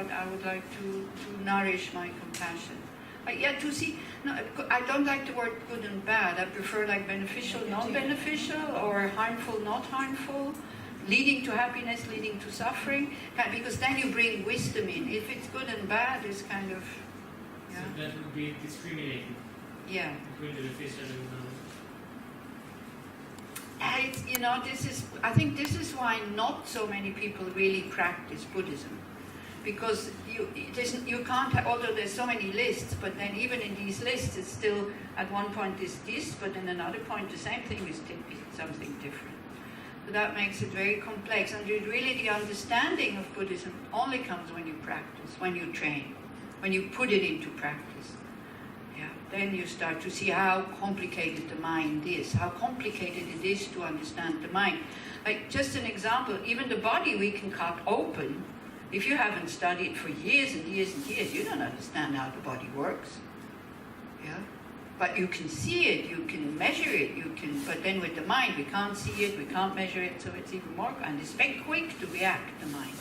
about I would like to nourish my compassion. Yeah, to see, no, I don't like the word good and bad. I prefer like beneficial, non-beneficial, or harmful, not harmful, leading to happiness, leading to suffering, because then you bring wisdom in. If it's good and bad, it's kind of, yeah. So that would be discriminating. Yeah. Between the beneficial and it's, you know, I think this is why not so many people really practice Buddhism. Because you can't have, although there's so many lists, but then even in these lists, it's still, at one point is this, but then another point, the same thing is something different. So that makes it very complex. And really the understanding of Buddhism only comes when you practice, when you train, when you put it into practice. Yeah, then you start to see how complicated the mind is, how complicated it is to understand the mind. Like, just an example, even the body we can cut open. If you haven't studied for years and years and years, you don't understand how the body works. Yeah? But you can see it, you can measure it, but then with the mind, we can't see it, we can't measure it, so it's even more, and it's very quick to react, the mind.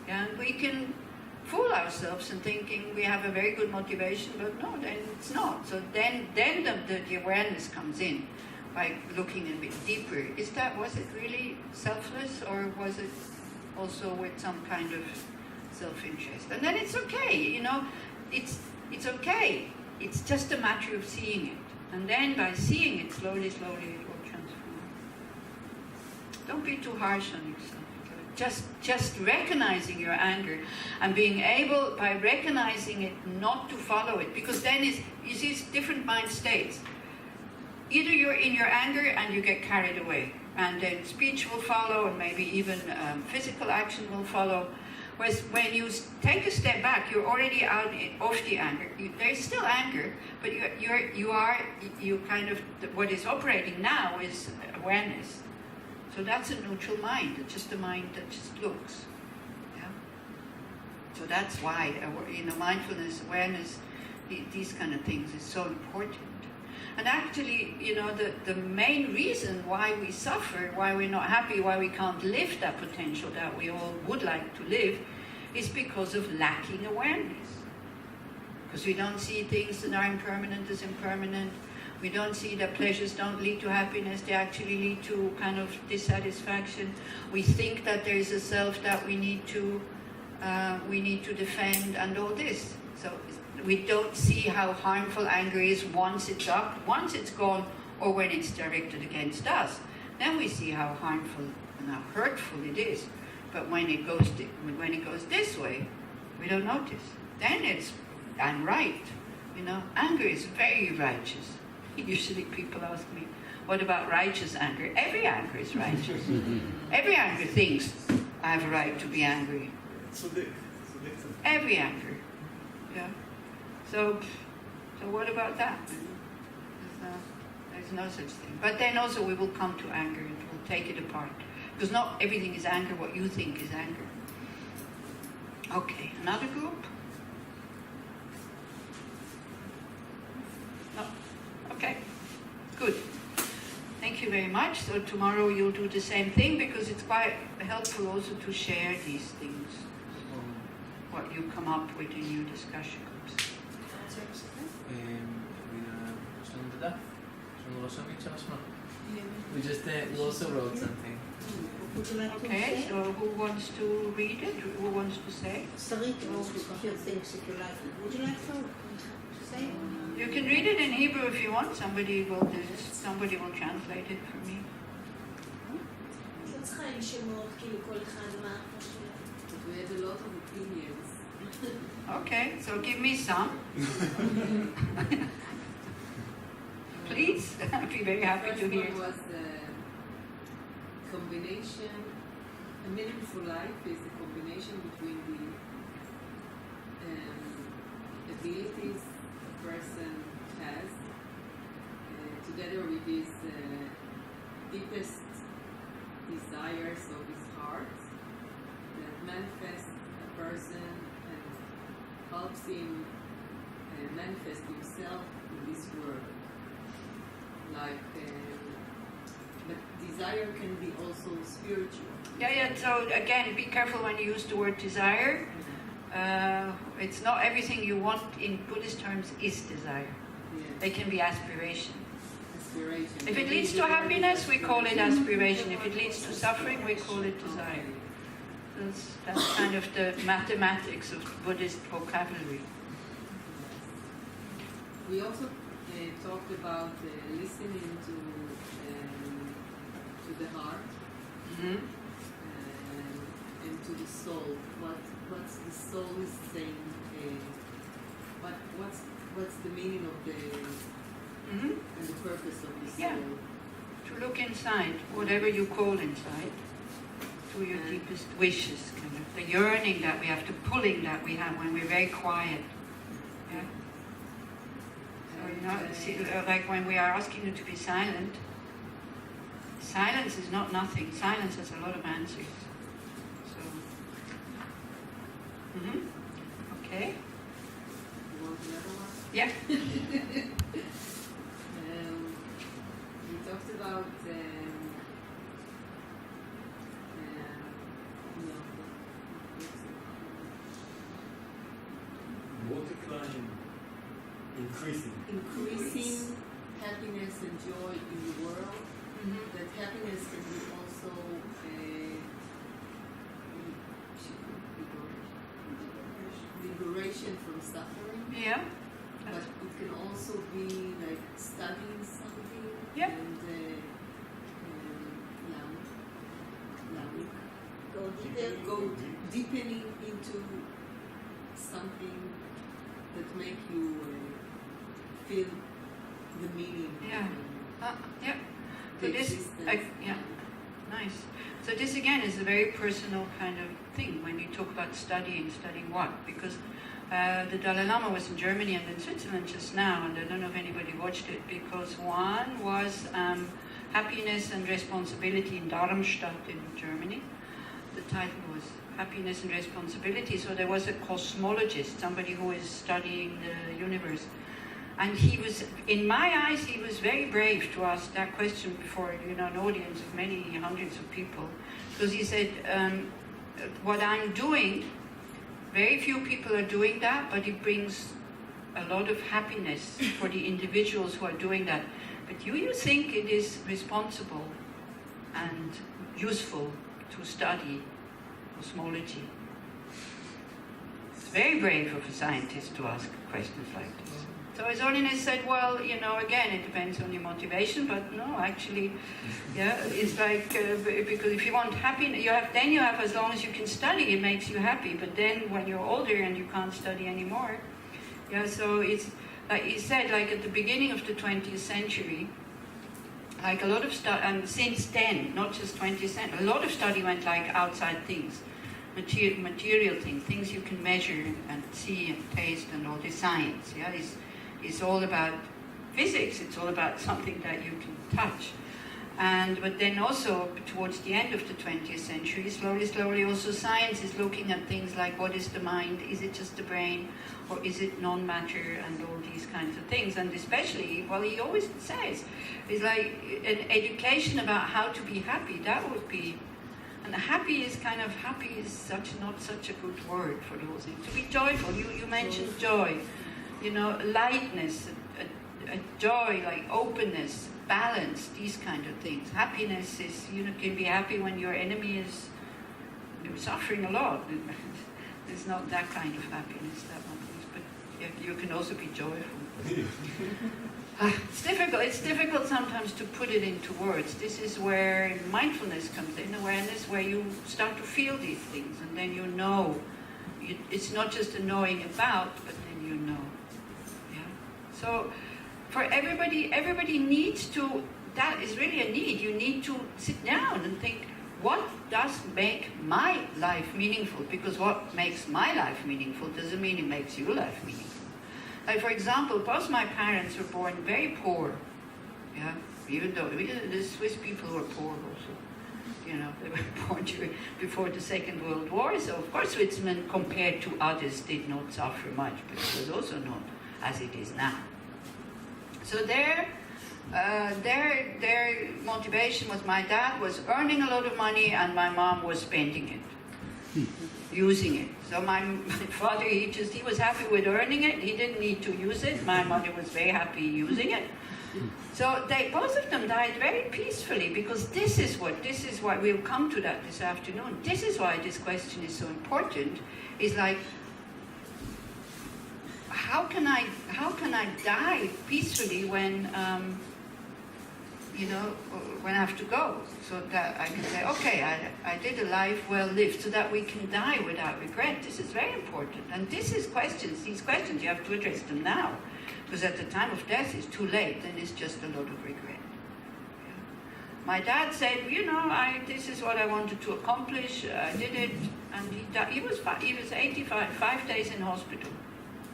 Yeah? And we can fool ourselves in thinking we have a very good motivation, but no, then it's not. So then the awareness comes in by looking a bit deeper. Was it really selfless, or was it also with some kind of self-interest? And then it's okay, you know, it's okay. It's just a matter of seeing it. And then by seeing it, slowly, slowly it will transform. Don't be too harsh on yourself. Just recognizing your anger and being able, by recognizing it, not to follow it. Because then you see, it's different mind states. Either you're in your anger and you get carried away, and then speech will follow, and maybe even physical action will follow. Whereas when you take a step back, you're already out of the anger. There's still anger, but you kind of, what is operating now is awareness. So that's a neutral mind. It's just a mind that just looks. Yeah. So that's why, mindfulness, awareness, these kind of things is so important. And actually, the main reason why we suffer, why we're not happy, why we can't live that potential that we all would like to live, is because of lacking awareness. Because we don't see things that are impermanent as impermanent. We don't see that pleasures don't lead to happiness, they actually lead to kind of dissatisfaction. We think that there is a self that we need to defend, and all this. So we don't see how harmful anger is once it's up, once it's gone, or when it's directed against us. Then we see how harmful and how hurtful it is. But when it goes this way, we don't notice. Then I'm right. Anger is very righteous. Usually people ask me, what about righteous anger? Every anger is righteous. Every anger thinks, I have a right to be angry. Every anger. Yeah. So what about that? There's no such thing. But then also we will come to anger and we'll take it apart. Because not everything is anger, what you think is anger. Okay, another group? No? Okay, good. Thank you very much. So tomorrow you'll do the same thing, because it's quite helpful also to share these things. What you come up with in your discussion groups. We also wrote something. Okay, so who wants to read it? Who wants to say? Sarit wrote a few things if you like. Would you like to say? You can read it in Hebrew if you want. Somebody will translate it for me. We had a lot of opinions. Okay, so give me some. Please, I'd be very happy to hear. The first one was a combination. A meaningful life is a combination between the abilities a person has, together with his deepest desires of his heart, that manifest a person and helps him manifest himself in this world. Like, but desire can be also spiritual. Yeah, so again, be careful when you use the word desire. It's not everything you want in Buddhist terms is desire. Yeah. It can be aspiration. Aspiration. If it leads to happiness, we call it aspiration. If it leads to suffering, we call it desire. That's kind of the mathematics of Buddhist vocabulary. We also talked about listening to the heart Mm-hmm. and to the soul. What's the soul is saying? What's the meaning of the Mm-hmm. and the purpose of the soul? Yeah. To look inside, whatever you call inside, to your And- deepest wishes, kind of the yearning that we have, the pulling that we have when we're very quiet. Yeah. So, you know, see, like when we are asking you to be silent, silence is not nothing. Silence has a lot of answers. So, okay, You want another one? yeah. We talked about Multiplying, increasing. increasing happiness and joy in the world. Mhm. That happiness can be also liberation from suffering, Yeah. but it can also be like studying something Yeah. and learning. Go deepening into something that make you feel the meaning. Yeah. Yeah. The So this, existence. yeah, nice. So this again is a very personal kind of thing when you talk about studying what? Because the Dalai Lama was in Germany and in Switzerland just now, and I don't know if anybody watched it, because one was Happiness and Responsibility in Darmstadt in Germany. The title was Happiness and Responsibility. So there was a cosmologist, somebody who is studying the universe. And he was, in my eyes, he was very brave to ask that question before, an audience of many hundreds of people. Because he said, what I'm doing, very few people are doing that, but it brings a lot of happiness for the individuals who are doing that. But you think it is responsible and useful to study cosmology? It's very brave of a scientist to ask questions like this. So His Holiness said, well, again, it depends on your motivation, but no, actually, yeah, it's like, because if you want happiness, you have, as long as you can study, it makes you happy, but then when you're older and you can't study anymore, yeah, so it's, like he said, like at the beginning of the 20th century, like a lot of study, and since then, not just 20th century, a lot of study went like outside things, material things you can measure and see and taste and all this science, yeah, it's all about physics, it's all about something that you can touch. But then also, towards the end of the 20th century, slowly also science is looking at things like what is the mind, is it just the brain, or is it non-matter, and all these kinds of things. And especially, well, he always says, it's like an education about how to be happy, that would be, and happy is not such a good word for those things. To be joyful, you mentioned joy. Lightness, a joy, like openness, balance, these kind of things. Happiness is, can be happy when your enemy is suffering a lot. It's not that kind of happiness, that one is, but you can also be joyful. It's difficult sometimes to put it into words. This is where mindfulness comes in, awareness, where you start to feel these things, and then it's not just a knowing about, but then you know. So for everybody needs to, that is really a need. You need to sit down and think, what does make my life meaningful? Because what makes my life meaningful doesn't mean it makes your life meaningful. Like, for example, both my parents were born very poor. Yeah, even though the Swiss people were poor also. They were born before the Second World War. So of course Switzerland, compared to others, did not suffer much, but it was also not as it is now. So their motivation was, my dad was earning a lot of money and my mom was spending it. using it. So my father, he was happy with earning it. He didn't need to use it. My mother was very happy using it. So both of them died very peacefully, because this is why we'll come to that this afternoon. This is why this question is so important. Is like, how can I die peacefully when when I have to go, so that I can say, okay, I did a life well lived, so that we can die without regret. This is very important. And these questions, you have to address them now. Because at the time of death, it's too late, and it's just a lot of regret. Yeah. My dad said, this is what I wanted to accomplish. I did it, and he died. He was 85, 5 days in hospital.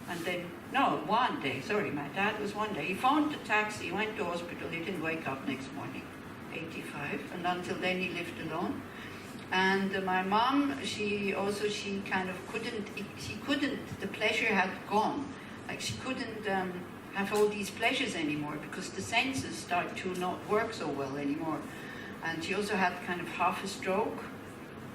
And then, no, 1 day, sorry, my dad was 1 day. He phoned the taxi, he went to hospital, he didn't wake up next morning, 85, and until then he lived alone. And my mom, she kind of couldn't, the pleasure had gone. Like she couldn't have all these pleasures anymore, because the senses start to not work so well anymore. And she also had kind of half a stroke,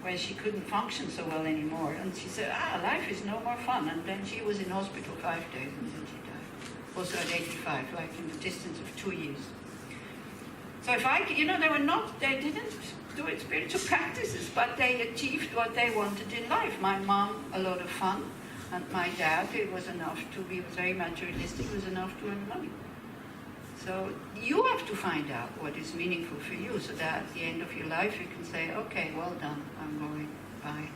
where she couldn't function so well anymore. And she said, life is no more fun. And then she was in hospital 5 days, and then she died. Also at 85, like in the distance of 2 years. So they didn't do it spiritual practices, but they achieved what they wanted in life. My mom, a lot of fun. And my dad, it was enough to be very materialistic, it was enough to earn money. So you have to find out what is meaningful for you, so that at the end of your life you can say, okay, well done, I'm going, bye.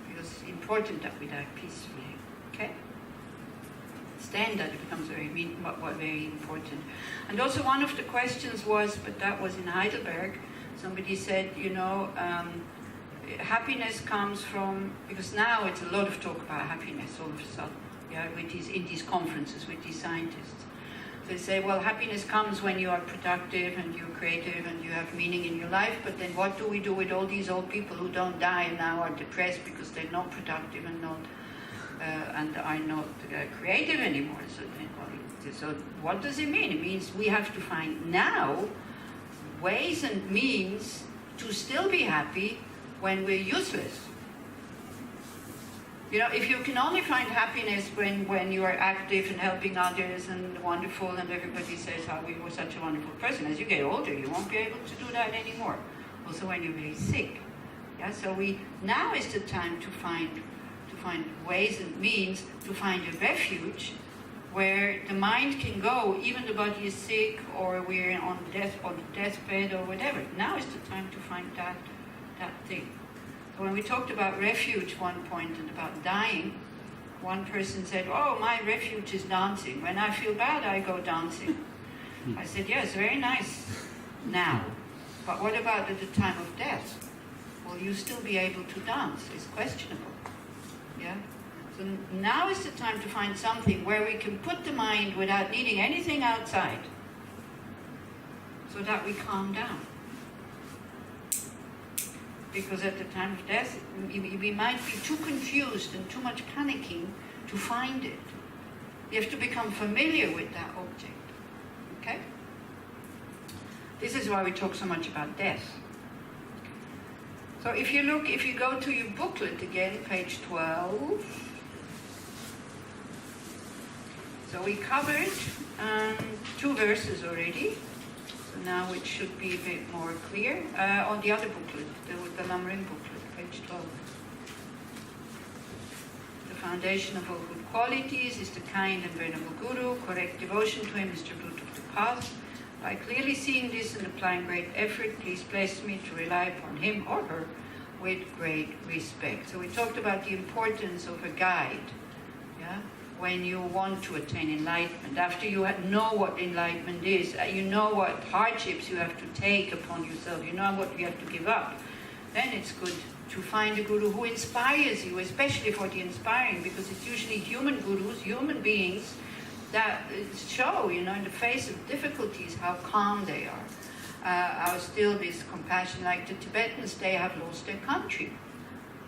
Because it's important that we die peacefully, okay? Then that becomes very important. And also one of the questions was, but that was in Heidelberg, somebody said, happiness comes from, because now it's a lot of talk about happiness all of a sudden, in these conferences with these scientists. They say, well, happiness comes when you are productive and you're creative and you have meaning in your life, but then what do we do with all these old people who don't die and now are depressed because they're not productive and are not creative anymore? So what does it mean? It means we have to find now ways and means to still be happy when we're useless. If you can only find happiness when you are active and helping others and wonderful, and everybody says how you were such a wonderful person, as you get older, you won't be able to do that anymore. Also when you're very sick. Yeah, so now is the time to find ways and means to find a refuge where the mind can go, even the body is sick or we're on the deathbed or whatever. Now is the time to find that thing. So when we talked about refuge one point and about dying, one person said, oh, my refuge is dancing. When I feel bad, I go dancing. I said, yes, very nice now. But what about at the time of death? Will you still be able to dance? It's questionable. Yeah? So now is the time to find something where we can put the mind without needing anything outside, so that we calm down. Because at the time of death, we might be too confused and too much panicking to find it. You have to become familiar with that object. Okay? This is why we talk so much about death. So if you go to your booklet again, page 12. So we covered 2 verses already. So now it should be a bit more clear. On the other booklet, the Lamrim booklet, page 12. The foundation of all good qualities is the kind and venerable Guru. Correct devotion to him is the root of the path. By clearly seeing this and applying great effort, please bless me to rely upon him or her with great respect. So we talked about the importance of a guide. Yeah? When you want to attain enlightenment, after you know what enlightenment is, you know what hardships you have to take upon yourself, you know what you have to give up, then it's good to find a guru who inspires you, especially for the inspiring, because it's usually human gurus, human beings, that show, in the face of difficulties, how calm they are, how still this compassion. Like the Tibetans, they have lost their country.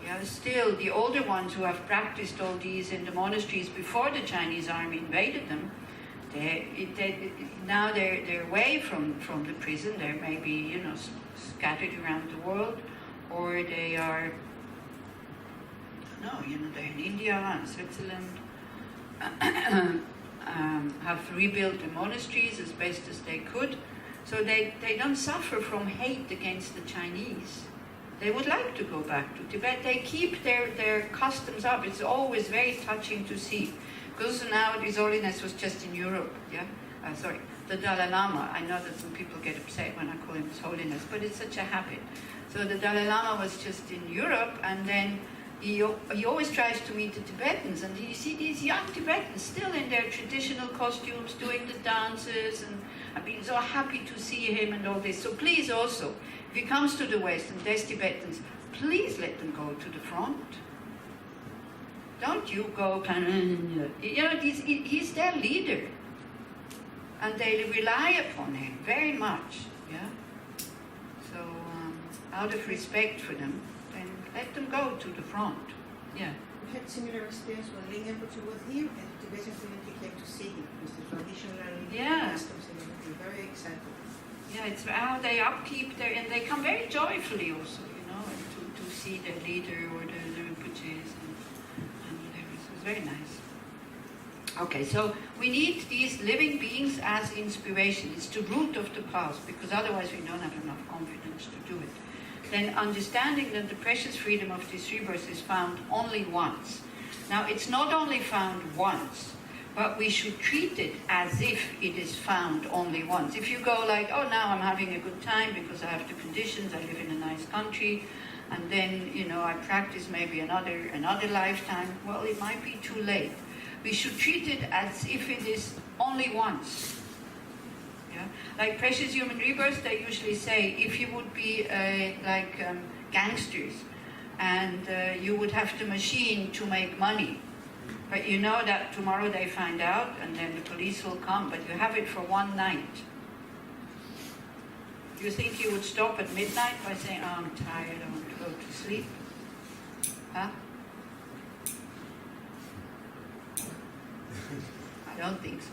Yeah, still, the older ones who have practiced all these in the monasteries before the Chinese army invaded them, now they're away from the prison. They're maybe, scattered around the world, or they are No, they're in India and Switzerland, have rebuilt the monasteries as best as they could. So they don't suffer from hate against the Chinese. They would like to go back to Tibet. They keep their customs up. It's always very touching to see. Because now His Holiness was just in Europe, yeah? The Dalai Lama. I know that some people get upset when I call him His Holiness, but it's such a habit. So the Dalai Lama was just in Europe, and then he always tries to meet the Tibetans, and you see these young Tibetans still in their traditional costumes, doing the dances, and I've been so happy to see him and all this. So please also, if he comes to the West and there's Tibetans, please let them go to the front. Don't you go kind of, he's their leader. And they rely upon him very much, yeah? So, out of respect for them, then let them go to the front, yeah. We had similar experience when Lingenbuchi was here, and the Tibetan community came to see him with the traditional customs and everything. Very excited. Yeah, it's how they upkeep their, and they come very joyfully also, and to see their leader or the Rinpoches and whatever. So it's very nice. Okay, so we need these living beings as inspiration. It's the root of the path, because otherwise we don't have enough confidence to do it. Then understanding that the precious freedom of this rebirth is found only once. Now, it's not only found once, but we should treat it as if it is found only once. If you go like, oh, now I'm having a good time because I have the conditions, I live in a nice country, and then, I practice maybe another lifetime, well, it might be too late. We should treat it as if it is only once. Yeah? Like Precious Human Rebirth, they usually say, if you would be gangsters, and you would have the machine to make money, but you know that tomorrow they find out, and then the police will come, but you have it for one night. Do you think you would stop at midnight by saying, oh, I'm tired, I want to go to sleep? Huh? I don't think so.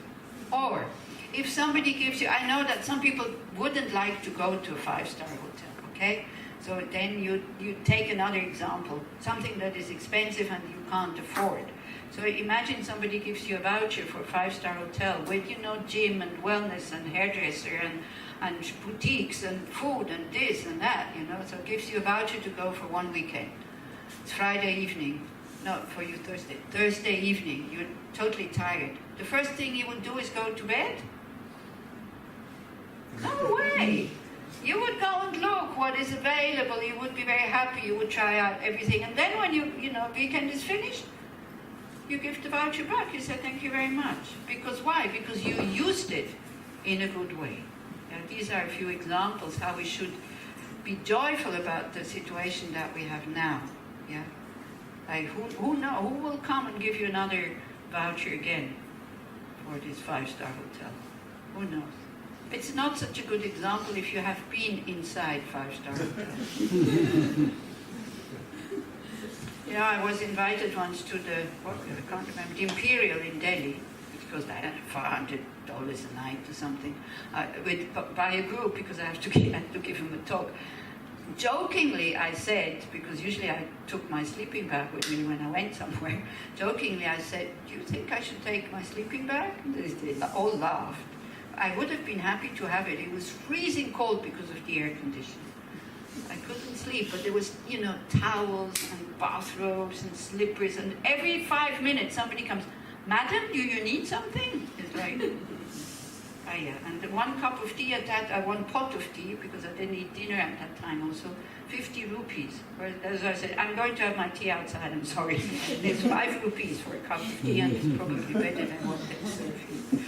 Or, if somebody gives you, I know that some people wouldn't like to go to a 5-star hotel, okay? So then you take another example, something that is expensive and you can't afford. So imagine somebody gives you a voucher for a 5-star hotel with, gym and wellness and hairdresser and boutiques and food and this and that, So it gives you a voucher to go for one weekend. It's Friday evening. No, for you Thursday. Thursday evening, you're totally tired. The first thing you would do is go to bed? No way! You would go and look what is available, you would be very happy, you would try out everything, and then when weekend is finished, you give the voucher back, you say thank you very much. Because why? Because you used it in a good way. These are a few examples how we should be joyful about the situation that we have now. Yeah. Like who will come and give you another voucher again for this 5-star hotel? Who knows? It's not such a good example if you have been inside 5-star hotel. I was invited once to I can't remember, the Imperial in Delhi. It cost $400 a night or something, by a group, because I had to give them a talk. Jokingly, I said, because usually I took my sleeping bag with me when I went somewhere, jokingly I said, do you think I should take my sleeping bag? And they all laughed. I would have been happy to have it. It was freezing cold because of the air conditioning. I couldn't sleep, but there was, towels and bathrobes and slippers, and every 5 minutes somebody comes, Madam, do you need something? It's like, yeah. And one cup of tea one pot of tea, because I didn't eat dinner at that time also, 50 rupees. As I said, I'm going to have my tea outside, I'm sorry. It's 5 rupees for a cup of tea, and it's probably better than what they serve you.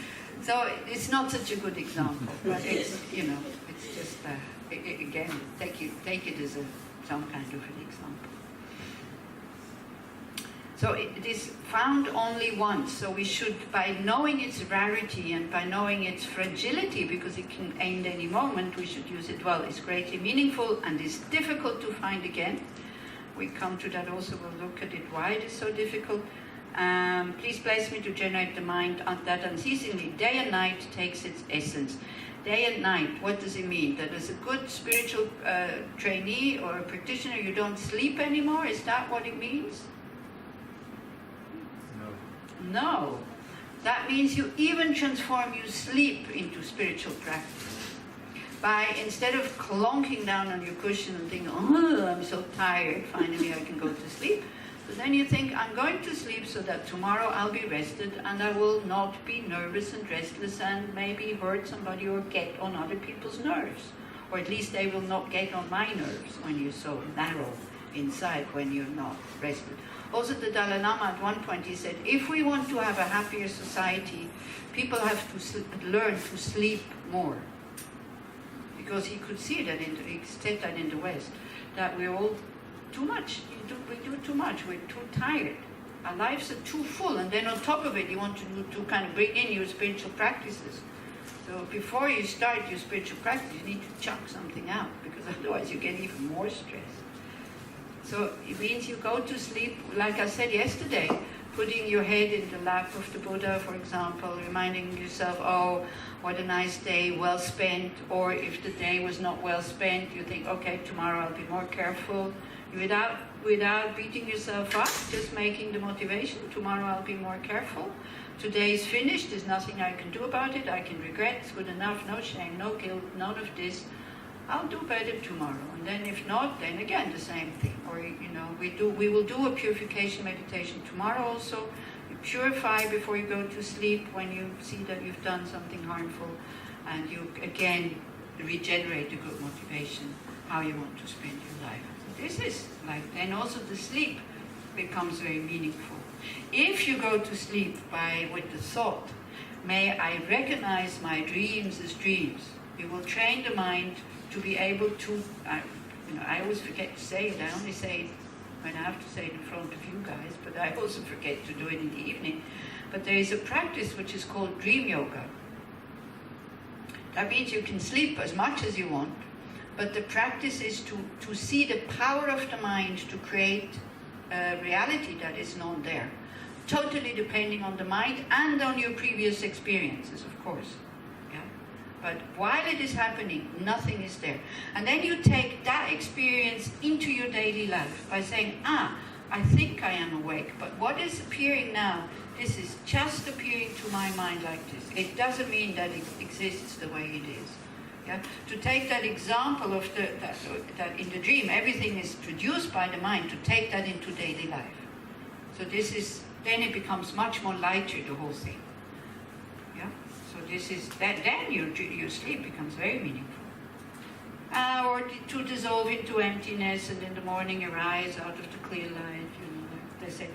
So it's not such a good example, but it's, it's just, again, take it as some kind of an example. So it is found only once, so we should, by knowing its rarity and by knowing its fragility, because it can end any moment, we should use it well. It's greatly meaningful and is difficult to find again. We come to that also, we'll look at it, why it is so difficult. Please bless me to generate the mind that unceasingly, day and night, takes its essence. Day and night, what does it mean? That as a good spiritual trainee or a practitioner, you don't sleep anymore? Is that what it means? No. That means you even transform your sleep into spiritual practice. By, instead of clonking down on your cushion and thinking, oh, I'm so tired, finally I can go to sleep. So then you think, I'm going to sleep so that tomorrow I'll be rested and I will not be nervous and restless and maybe hurt somebody or get on other people's nerves. Or at least they will not get on my nerves when you're so narrow inside, when you're not rested. Also, the Dalai Lama at one point, he said, if we want to have a happier society, people have to learn to sleep more. Because he could see that, he said that in the West, that we're all too much. We do too much. We're too tired. Our lives are too full. And then on top of it, you want to kind of bring in your spiritual practices. So before you start your spiritual practice, you need to chuck something out, because otherwise you get even more stress. So it means you go to sleep, like I said yesterday, putting your head in the lap of the Buddha, for example, reminding yourself, oh, what a nice day, well spent. Or if the day was not well spent, you think, okay, tomorrow I'll be more careful. Without beating yourself up, just making the motivation, tomorrow I'll be more careful. Today is finished, there's nothing I can do about it, I can regret, it's good enough, no shame, no guilt, none of this. I'll do better tomorrow. And then if not, then again the same thing. Or, we will do a purification meditation tomorrow also. You purify before you go to sleep when you see that you've done something harmful. And you again regenerate the good motivation, how you want to spend your life. So this is like, then also the sleep becomes very meaningful. If you go to sleep with the thought, may I recognize my dreams as dreams, you will train the mind to be able to, I always forget to say it, I only say it when I have to say it in front of you guys, but I also forget to do it in the evening. But there is a practice which is called dream yoga. That means you can sleep as much as you want, but the practice is to see the power of the mind to create a reality that is not there. Totally depending on the mind and on your previous experiences, of course. But while it is happening, nothing is there. And then you take that experience into your daily life by saying, I think I am awake, but what is appearing now, this is just appearing to my mind like this. It doesn't mean that it exists the way it is. Yeah? To take that example of that in the dream, everything is produced by the mind, to take that into daily life. So then it becomes much more lighter, the whole thing. This is then your sleep becomes very meaningful. Or to dissolve into emptiness, and in the morning you rise out of the clear light. They say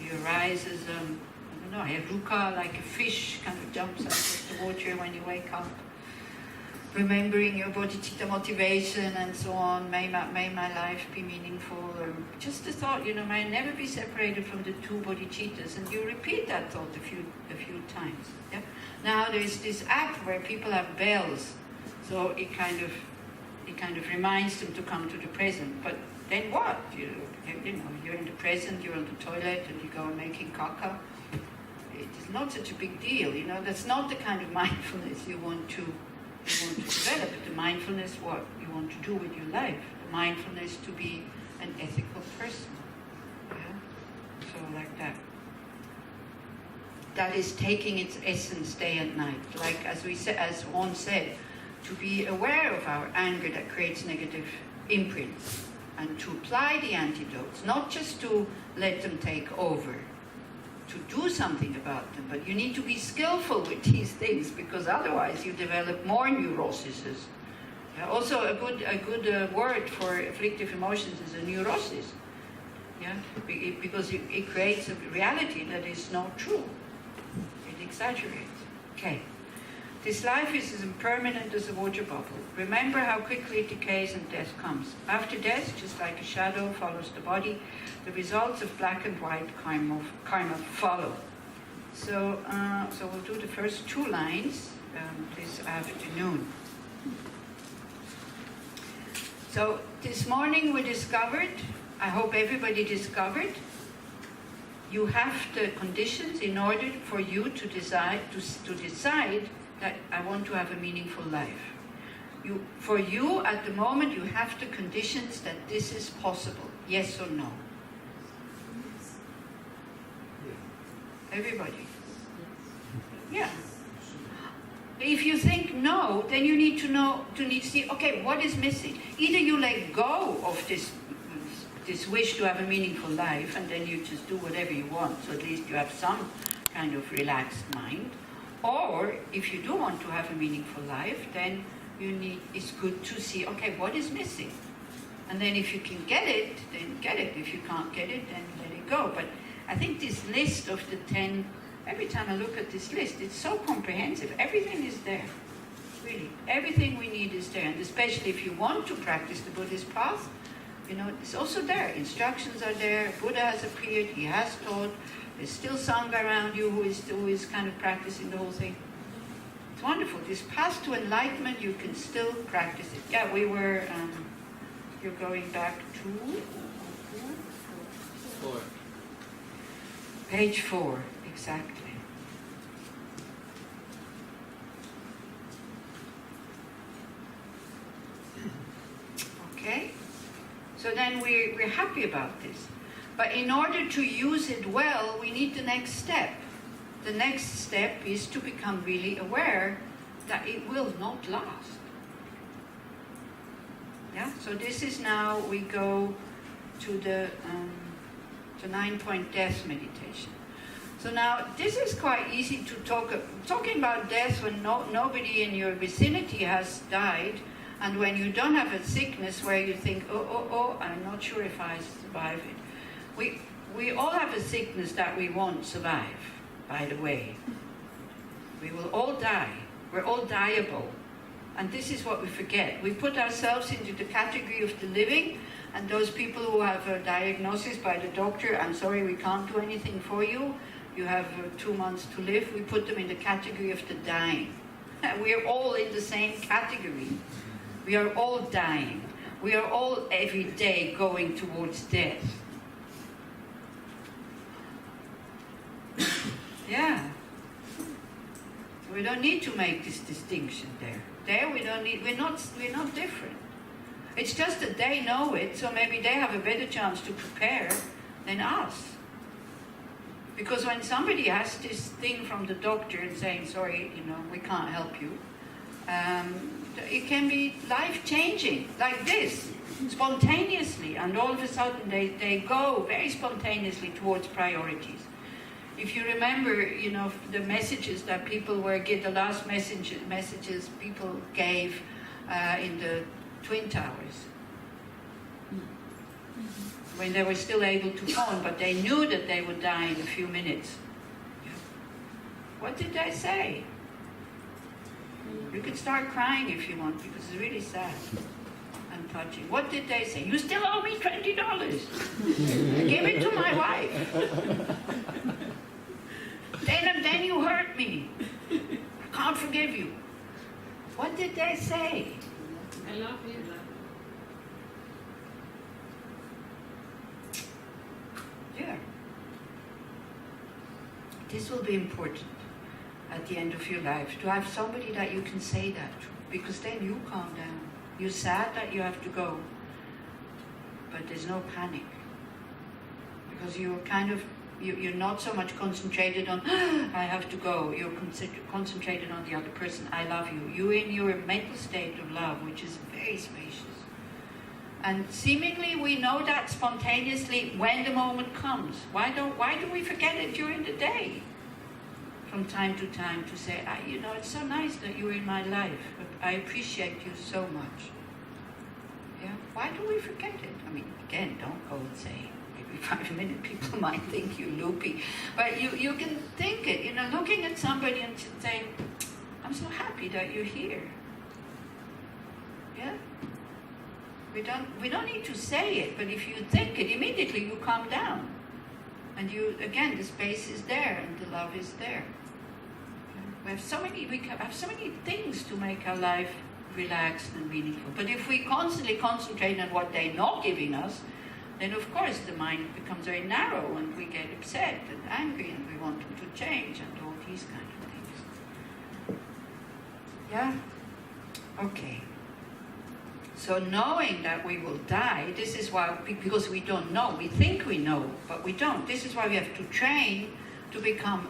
you rise as a ruka, like a fish, kind of jumps out of the water when you wake up. Remembering your bodhicitta motivation and so on. May my life be meaningful. Or just the thought, may I never be separated from the two bodhicittas. And you repeat that thought a few times. Yeah? Now there's this app where people have bells, so it kind of reminds them to come to the present. But then what? You're in the present, you're on the toilet, and you go making caca. It is not such a big deal. That's not the kind of mindfulness you want to develop. The mindfulness, what you want to do with your life. The mindfulness to be an ethical person. Yeah? So like that. That is taking its essence day and night. Like as Juan said, to be aware of our anger that creates negative imprints, and to apply the antidotes, not just to let them take over, to do something about them, but you need to be skillful with these things, because otherwise you develop more neuroses. Also, a good word for afflictive emotions is a neurosis. Yeah, because it creates a reality that is not true. It exaggerates. Okay. This life is as impermanent as a water bubble. Remember how quickly it decays and death comes. After death, just like a shadow follows the body, the results of black and white karma follow. So we'll do the first two lines this afternoon. So this morning we discovered, I hope everybody discovered, you have the conditions in order for you to decide that I want to have a meaningful life. For you, at the moment, you have the conditions that this is possible. Yes or no? Everybody. Yeah. If you think no, then you need to see, okay, what is missing? Either you let go of this wish to have a meaningful life, and then you just do whatever you want, so at least you have some kind of relaxed mind. Or if you do want to have a meaningful life, then it's good to see, okay, what is missing? And then if you can get it, then get it. If you can't get it, then let it go. But I think this list of the 10, every time I look at this list, it's so comprehensive. Everything is there. Really. Everything we need is there. And especially if you want to practice the Buddhist path, it's also there. Instructions are there. Buddha has appeared. He has taught. There's still Sangha around you who is kind of practicing the whole thing. It's wonderful. This path to enlightenment, you can still practice it. Yeah, we were, you're going back to 4. Page 4, exactly. Okay? So then we're happy about this. But in order to use it well, we need the next step. The next step is to become really aware that it will not last. Yeah? So this is now, we go to the 9-point death meditation. So now, this is quite easy to talking about death when nobody in your vicinity has died, and when you don't have a sickness where you think, oh, I'm not sure if I survive it. We all have a sickness that we won't survive, by the way. We will all die. We're all dieable. And this is what we forget. We put ourselves into the category of the living, and those people who have a diagnosis by the doctor, I'm sorry, we can't do anything for you. You have 2 months to live. We put them in the category of the dying. We're all in the same category. We are all dying. We are all every day going towards death. Yeah. We don't need to make this distinction there. There we don't need, we're not different. It's just that they know it, so maybe they have a better chance to prepare than us. Because when somebody has this thing from the doctor and saying, sorry, we can't help you, it can be life-changing, like this, spontaneously, and all of a sudden they go very spontaneously towards priorities. If you remember, the messages that people the last messages people gave in the Twin Towers, when they were still able to phone, but they knew that they would die in a few minutes. What did they say? You can start crying if you want, because it's really sad and touching. What did they say? You still owe me $20. Give it to my wife. Then you hurt me. I can't forgive you. What did they say? I love you. Yeah. This will be important at the end of your life, to have somebody that you can say that to, because then you calm down. You're sad that you have to go, but there's no panic, because you're you're not so much concentrated on, I have to go. You're concentrated on the other person. I love you. You're in your mental state of love, which is very spacious. And seemingly we know that spontaneously when the moment comes. Why do we forget it during the day? From time to time to say, it's so nice that you're in my life. I appreciate you so much. Yeah? Why do we forget it? Again, don't go and say, 5 minutes, people might think you're loopy. But you can think it, looking at somebody and saying, I'm so happy that you're here. Yeah? We don't need to say it, but if you think it, immediately you calm down. And the space is there and the love is there. We have so many things to make our life relaxed and meaningful. But if we constantly concentrate on what they're not giving us, then of course the mind becomes very narrow and we get upset and angry and we want them to change and all these kind of things. Yeah? Okay. So knowing that we will die, this is why, because we don't know, we think we know, but we don't. This is why we have to train to become